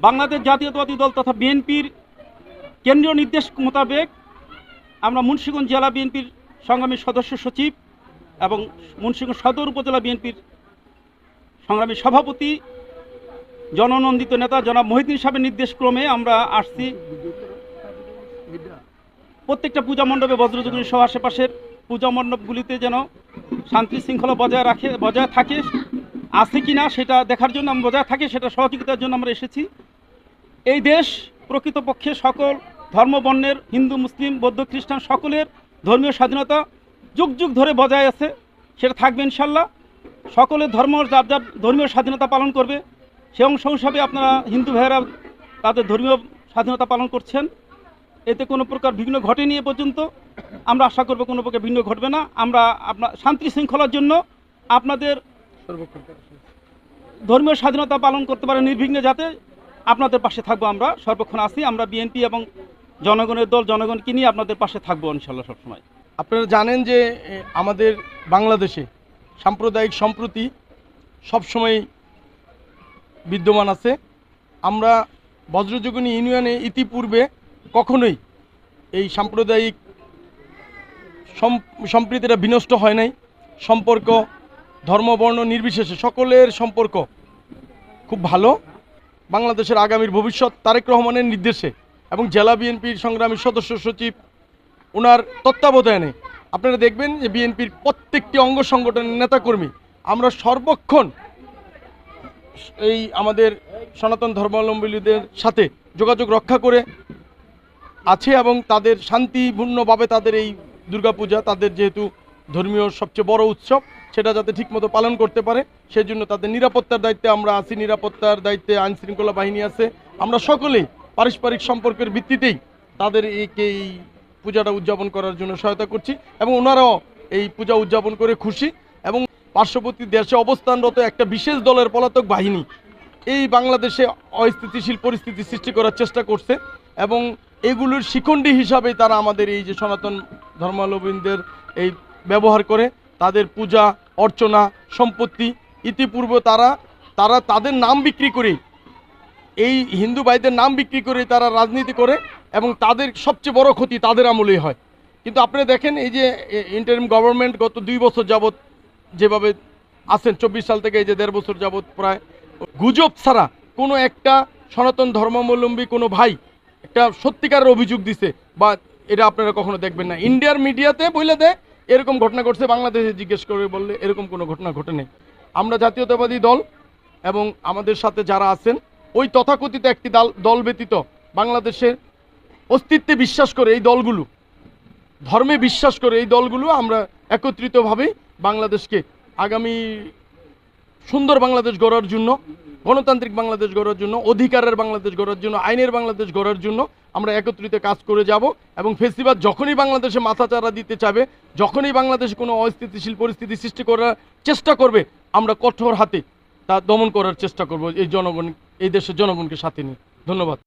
বাংলাদেশ জাতীয়তাবাদী দল তথা বিএনপির কেন্দ্রীয় নির্দেশ মোতাবেক আমরা মুন্সিগঞ্জ জেলা বিএনপির সংগ্রামী সদস্য সচিব এবং মুন্সিগঞ্জ সদর উপজেলা বিএনপির সংগ্রামী সভাপতি জননন্দিত নেতা জনাব মহিউদ্দিন সাহেবের নির্দেশক্রমে আমরা আসছি প্রত্যেকটা পূজা মণ্ডপে বজ্রযোগিনী সহ আশেপাশের পূজা মণ্ডপগুলিতে যেন শান্তি শৃঙ্খলা বজায় থাকে আছে কি না সেটা দেখার জন্য বজায় থাকে সেটা সহযোগিতার জন্য আমরা এসেছি। এই দেশ প্রকৃতপক্ষে সকল ধর্মবর্ণের হিন্দু মুসলিম বৌদ্ধ খ্রিস্টান সকলের ধর্মীয় স্বাধীনতা যুগ যুগ ধরে বজায় আছে, সেটা থাকবে ইনশাল্লাহ। সকলের ধর্ম যার যার ধর্মীয় স্বাধীনতা পালন করবে, সে অংশ হিসাবে আপনারা হিন্দু ভাইয়েরা তাদের ধর্মীয় স্বাধীনতা পালন করছেন, এতে কোনো প্রকার বিঘ্ন ঘটেনি এ পর্যন্ত। আমরা আশা করব কোনো প্রকার বিঘ্ন ঘটবে না। আমরা আপনার শান্তি শৃঙ্খলার জন্য আপনাদের ধর্মীয় স্বাধীনতা পালন করতে পারে নির্বিঘ্নে, যাতে আপনাদের পাশে থাকবো। আমরা সর্বক্ষণ আছি, আমরা বিএনপি এবং জনগণের দল, জনগণকে নিয়ে আপনাদের পাশে থাকবো ইনশাল্লাহ সবসময়। আপনারা জানেন যে আমাদের বাংলাদেশে সাম্প্রদায়িক সম্প্রীতি সবসময় বিদ্যমান আছে। আমরা বজ্রযোগিনী ইউনিয়নে ইতিপূর্বে কখনোই এই সাম্প্রদায়িক সম্প্রীতিটা বিনষ্ট হয় নাই। সম্পর্ক ধর্মবর্ণ নির্বিশেষে সকলের সম্পর্ক খুব ভালো। বাংলাদেশের আগামীর ভবিষ্যৎ তারেক রহমানের নির্দেশে এবং জেলা বিএনপির সংগ্রামী সদস্য সচিব ওনার তত্ত্বাবধানে আপনারা দেখবেন যে বিএনপির প্রত্যেকটি অঙ্গ সংগঠনের নেতাকর্মী আমরা সর্বক্ষণ এই আমাদের সনাতন ধর্মাবলম্বীদের সাথে যোগাযোগ রক্ষা করে আছে এবং তাদের শান্তিপূর্ণভাবে তাদের এই দুর্গাপূজা, তাদের যেহেতু ধর্মীয় সবচেয়ে বড় উৎসব, সেটা যাতে ঠিকমতো পালন করতে পারে সেই জন্য তাদের নিরাপত্তার দায়িত্বে আমরা আছি। নিরাপত্তার দায়িত্বে আইনশৃঙ্খলা বাহিনী আছে। আমরা সকলেই পারস্পরিক সম্পর্কের ভিত্তিতেই তাদের এই পূজাটা উদযাপন করার জন্য সহায়তা করছি এবং ওনারাও এই পূজা উদযাপন করে খুশি। এবং পার্শ্ববর্তী দেশে অবস্থানরত একটা বিশেষ দলের পলাতক বাহিনী এই বাংলাদেশে অস্থিতিশীল পরিস্থিতি সৃষ্টি করার চেষ্টা করছে এবং এগুলোর শিখণ্ডী হিসাবে তারা আমাদের এই যে সনাতন ধর্মাবলম্বীদের এই ব্যবহার করে তাদের পূজা অর্চনা সম্পত্তি ইতিপূর্বে তারা তাদের নাম বিক্রি করে, এই হিন্দু ভাইদের নাম বিক্রি করে তারা রাজনীতি করে এবং তাদের সবচেয়ে বড় ক্ষতি তাদের আমলেই হয়। কিন্তু আপনারা দেখেন এই যে ইন্টারিম গভর্নমেন্ট গত 2 বছর যাবৎ যেভাবে আছেন, 24 সাল থেকে এই যে 1.5 বছর যাবৎ প্রায় গুজব ছাড়া কোনো একটা সনাতন ধর্মাবলম্বী কোনো ভাই একটা সত্যিকারের অভিযোগ দিছে বা এটা আপনারা কখনো দেখবেন না। ইন্ডিয়ার মিডিয়াতে বলে দেয় এরকম ঘটনা ঘটছে, বাংলাদেশে জিজ্ঞেস করে বললে এরকম কোনো ঘটনা ঘটে নেই। আমরা জাতীয়তাবাদী দল এবং আমাদের সাথে যারা আছেন ওই তথাকথিত একটি দল ব্যতীত বাংলাদেশের অস্তিত্বে বিশ্বাস করে এই দলগুলো, ধর্মে বিশ্বাস করে এই দলগুলো আমরা একত্রিতভাবে বাংলাদেশকে আগামী সুন্দর বাংলাদেশ গড়ার জন্য, গণতান্ত্রিক বাংলাদেশ গড়ার জন্য, অধিকারের বাংলাদেশ গড়ার জন্য, আইনের বাংলাদেশ গড়ার জন্য আমরা একত্রিত কাজ করে যাব। এবং ফেসিবাদ যখনই বাংলাদেশে মাথাচাড়া দিতে চাবে, যখনই বাংলাদেশে কোনো অস্থিতিশীল পরিস্থিতি সৃষ্টি করার চেষ্টা করবে, আমরা কঠোর হাতে তা দমন করার চেষ্টা করব এই দেশের জনগণকে সাথে নিয়ে। ধন্যবাদ।